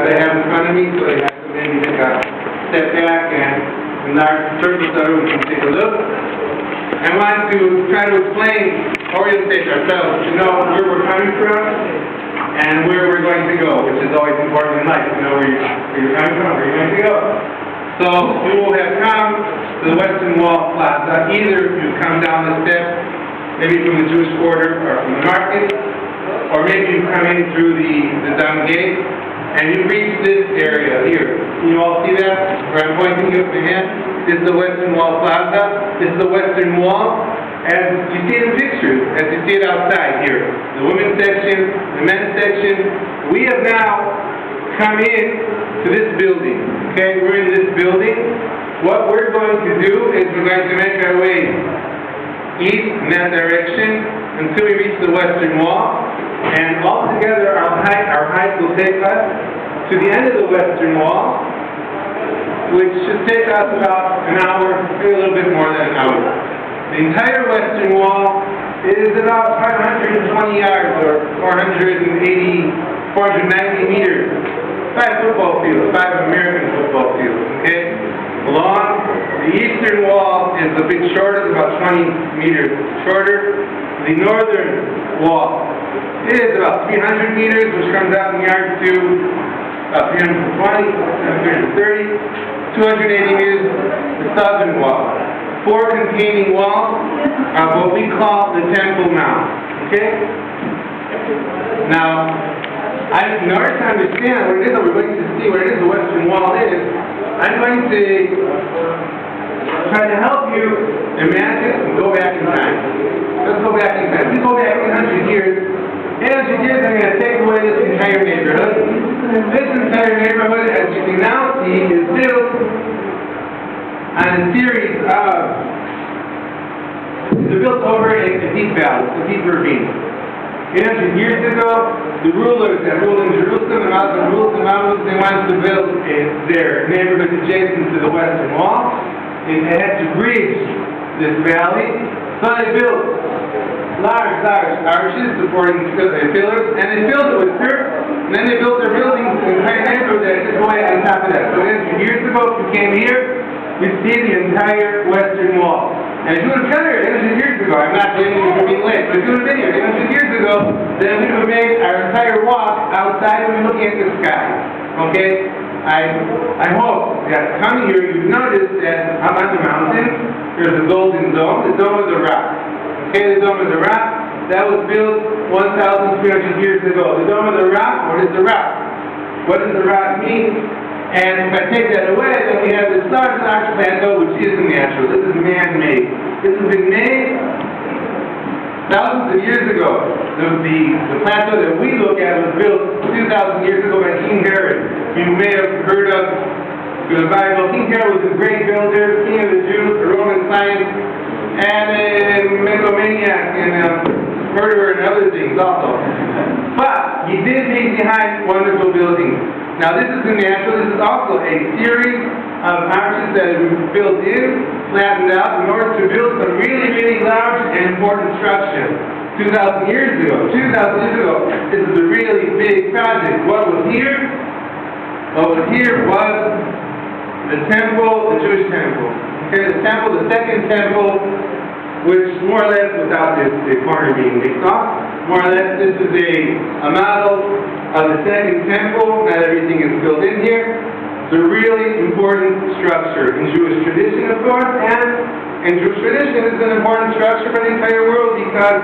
that I have in front of me, so I have to maybe take a step back and enlarge the surface so we can take a look. I want to try to explain, orientate ourselves to know where we're coming from and where we're going to go, which is always important in life, to know where you're coming from, where you're going to go. So you will have come to the Western Wall Plaza. Either you come down the steps, maybe from the Jewish Quarter or from the market, or maybe you come in through the Dung Gate, and you reach this area here. Can you all see that? Where I'm pointing with my hand? This is the Western Wall Plaza. This is the Western Wall. As you see in the pictures, as you see it outside here. The women's section, the men's section. We have now come in to this building. Okay, we're in this building. What we're going to do is we're going to make our way east in that direction until we reach the Western Wall. And altogether our height will take us to the end of the Western Wall, which should take us about an hour, maybe a little bit more than an hour. The entire Western Wall is about 520 yards or 490 meters. 5 football fields, 5 American football fields, okay? Long. The eastern wall is a bit shorter, about 20 meters shorter. The northern wall is about 300 meters, which comes out in yards to about 320, 330, 280 meters. The southern wall. 4 containing walls of what we call the Temple Mount, okay? Now, in order to understand what it is that we're going to see, what it is the Western Wall is, I'm going to try to help you imagine and go back in time. Let's go back in time. We go back 100 years. 800 years, I'm going to take away this entire neighborhood. This entire neighborhood, as you can now see, is built on a series of, they're built over a deep valley, a deep ravine. 800 years ago, the rulers that ruled in Jerusalem and also ruled the mountains, they wanted to build their neighborhood adjacent to the Western Wall. They had to bridge this valley, so they built large arches supporting pillars, and they filled it with dirt, and then they built their buildings in the entire neighborhood that just go on top of that. So 800 years ago, if you came here, you'd see the entire Western Wall. And if you would have come here 800 years ago, I'm not blaming you for being late, but if you would have been here 800 years ago, then we would have made our entire walk outside and looking at the sky. Okay? I hope that coming here you've noticed that up on the mountain, there's a golden dome. The dome is a rock. Okay, the dome is a rock. That was built 1,300 years ago. The dome is a rock. What is the rock? What does the rock mean? And if I take that away, then we have this large plateau, which isn't natural. This is man-made. This has been made thousands of years ago. The plateau that we look at was built 2,000 years ago by King Herod. You may have heard of the Bible. King Herod was a great builder, king of the Jews, a Roman science, and a megalomaniac and a murderer and other things also. But he did leave behind wonderful buildings. Now this is natural. This is also a series of arches that have been built in, flattened out, in order to build some really large and important structure. 2,000 years ago, this is a really big project. What was here? What was here was the temple, the Jewish temple. Okay, the temple, the second temple, which more or less, without the corner being mixed off, more or less this is a model of the second temple. Not everything is filled in here. It's a really important structure in Jewish tradition, of course, and Jewish tradition is an important structure for the entire world because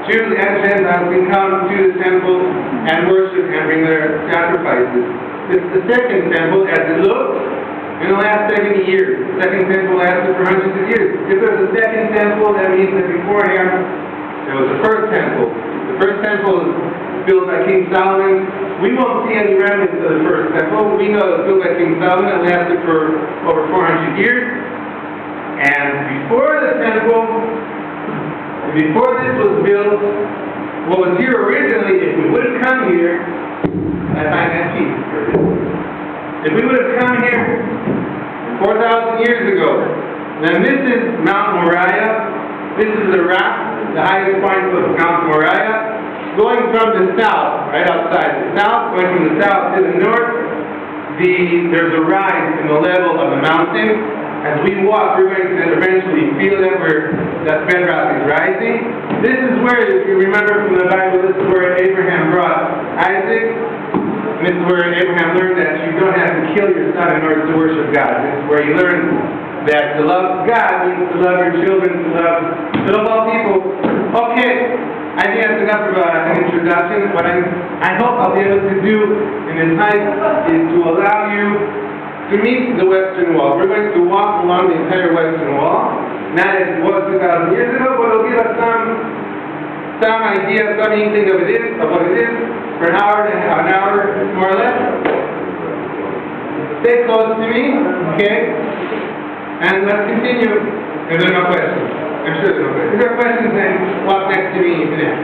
Jews and Gentiles can come to the temple and worship and bring their sacrifices. This is the second temple as it looks in the last 70 years. The second temple lasted for hundreds of years. If there's a second temple, that means that beforehand there was the first temple. The first temple was built by King Solomon. We won't see any remnants of the first temple. We know it was built by King Solomon. It lasted for over 400 years. And before the temple, before this was built, what was here originally, if we would have come here, I find that cheap. If we would have come here 4,000 years ago, then this is Mount Moriah. This is the rock, the highest point of Mount Moriah. Going from the south, right outside the south, going from the south to the north, there's a rise in the level of the mountain. As we walk, we're going to eventually feel that bedrock is rising. This is where, if you remember from the Bible, this is where Abraham brought Isaac. And this is where Abraham learned that you don't have to kill your son in order to worship God. This is where he learned that to love God means to love your children, to love all people. Okay, I think that's enough of an introduction. What I hope I'll be able to do in this night is to allow you to meet the Western Wall. We're going to walk along the entire Western Wall. Not as it was 2,000 years ago, but it'll give us some idea, some inkling of what it is, for an hour, more or less. Stay close to me, okay? And let's continue. If there are no questions. I'm sure there are no questions. If there are questions, then walk next to me if you can ask.